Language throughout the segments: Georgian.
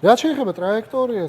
რაც შეეხება ტრაექტორია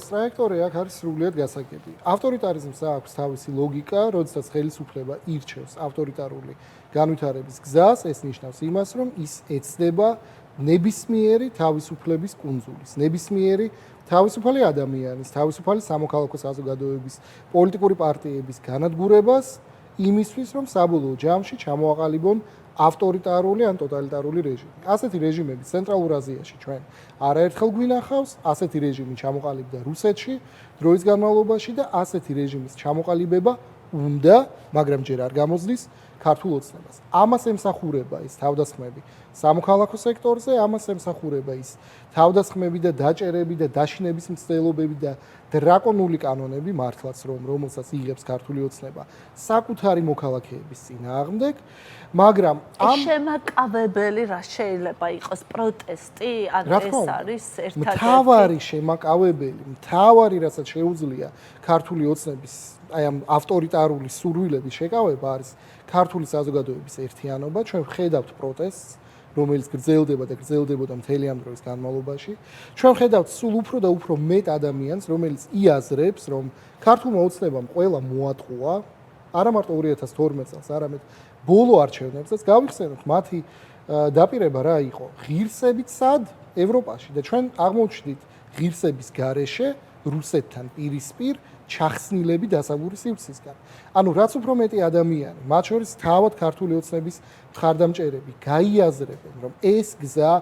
აქ არის სრულიად გასაგები. ავტორიტარიზმს აქვს თავისი ლოგიკა, როდესაც ხელისუფლება ირჩევს ავტორიტარული განვითარების გზას, ეს ნიშნავს იმას, რომ ის ეცდება ნებისმიერი თავისუფლების კუნძულის, ნებისმიერი თავისუფალი ადამიანის, თავისუფალი სამოქალაქო საზოგადოების, პოლიტიკური პარტიების განადგურებას იმისთვის, რომ საბოლოო ჯამში ჩამოაყალიბონ ავტორიტარული ან ტოტალიტარული რეჟიმი. ასეთი რეჟიმები ცენტრალურ აზიაში ჩვენ არაერთხელ გვინახავს, ასეთი რეჟიმი ჩამოყალიბდა რუსეთში დროის განმავლობაში და ასეთი რეჟიმის ჩამოყალიბება უნდა, მაგრამ ჯერ არ გამოძლის ქართულ ოცნებას. ამას ემსახურება ის თავდასხმები სამოქალაქო სექტორზე, ამას ემსახურება ის თავდასხმები და დაჭერები და დაშინების მცდელობები და დრაკონული კანონები მართლაც რომელსაც იღებს ქართული ოცნება საკუთარი მოქალაქეების წინააღმდეგ, მაგრამ ამ შემაკავებელი რა შეიძლება იყოს პროტესტი, ან ეს არის ერთადერთი მთავარი შემაკავებელი, მთავარი რასაც შეუძლია ქართული ოცნების აი ამ ავტორიტარული სურვილების შეკავება არის ქართული საზოგადოების ერთიანობა. ჩვენ ვხედავთ პროტესტს, რომელიც გრძელდება და გრძელდებოდა მთელი ამ დროის განმავლობაში. ჩვენ ვხედავთ სულ უფრო და უფრო მეტ ადამიანს, რომელიც იაზრებს, რომ ქართულმა ოცნებამ ყველა მოატყუა, არა მარტო 2012 წელს, არამედ ბოლო არჩევნებსაც გავიხსენოთ მათი დაპირება რა იყო? ღირსებით სად ევროპაში და ჩვენ აღმოჩნდით ღირსების გარეშე რუსეთთან პირისპირ ჩახსნილები დასაბური სივრცისგან. ანუ რაც უფრო მეტი ადამიანი, მათ შორის თავად ქართული ოცნების მხარდამჭერები გაიაზრებენ, რომ ეს გზა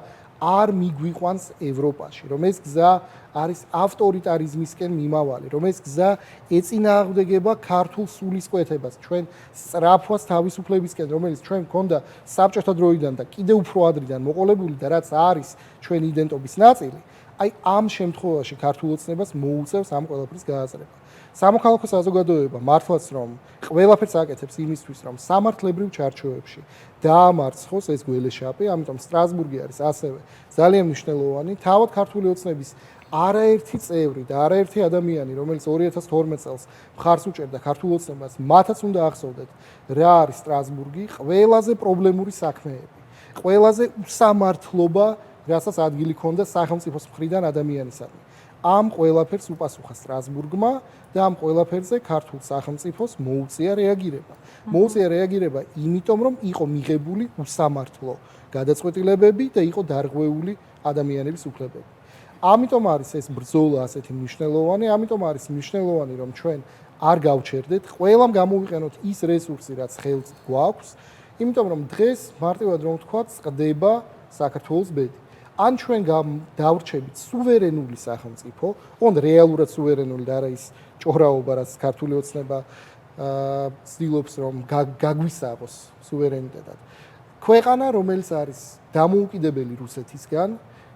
არ მიგვიყვანს ევროპაში, რომ ეს გზა არის ავტორიტარიზმისკენ მიმავალი, რომ ეს გზა ეწინააღმდეგება ქართულ სულისკვეთებას, ჩვენ სწრაფვას თავისუფლებისკენ, რომელიც ჩვენ გქონდა საბჭოთა დროიდან და კიდევ უფრო ადრიდან მოყოლებული და რაც არის ჩვენი იდენტობის ნაწილი, აი ამ შემთხვევაში ქართულ ოცნებას მოუწევს ამ ყველაფრის გააზრება. სამოქალაქო საზოგადოება მართლაც რომ ყველაფერს აკეთებს იმისთვის, რომ სამართლებრივ ჩარჩოებში დაამარცხოს ეს გველეშაპი, ამიტომ სტრასბურგი არის ასევე ძალიან მნიშვნელოვანი. თავად ქართული ოცნების არაერთი წევრი და არაერთი ადამიანი, რომელიც 2012 წელს მხარს უჭერდა ქართულ ოცნებას, მათაც უნდა ახსოვდეთ, რა არის სტრასბურგი, ყველაზე პრობლემური საქმეები, ყველაზე უსამართლობა, რასაც ადგილი ჰქონდა სახელმწიფოს მხრიდან ადამიანისადმი. ამ ყველაფერს უპასუხა სტრასბურგმა და ამ ყველაფერზე ქართულ სახელმწიფოს მოუწია რეაგირება. მოუწია რეაგირება იმიტომ, რომ იყო მიღებული უსამართლო გადაწყვეტილებები და იყო დარღვეული ადამიანების უფლებები. ამიტომ არის ეს ბრძოლა ასეთი მნიშვნელოვანი, ამიტომ არის მნიშვნელოვანი, რომ ჩვენ არ გავჩერდეთ, ყველამ გამოვიყენოთ ის რესურსი, რაც ხელს გვაქვს, იმიტომ რომ დღეს მარტივად რომ ვთქვათ, წყდება საქართველოს ბედი. ან ჩვენ დავრჩებით სუვერენული სახელმწიფო, ოღონდ რეალურად სუვერენული და არა ის ჭორაობა, რაც ქართული ოცნება ცდილობს რომ გაგვისაღოს სუვერენიტეტად. ქვეყანა, რომელიც არის დამოუკიდებელი რუსეთისგან,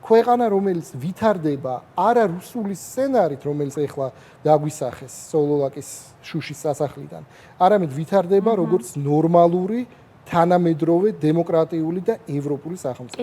ქვეყანა, რომელიც ვითარდება არა რუსული სცენარით, რომელიც ეხლა დაგვისახეს სოლოლაკის შუშის სასახლიდან, არამედ ვითარდება როგორც ნორმალური თანამედროვე დემოკრატიული და ევროპული სახელმწიფო.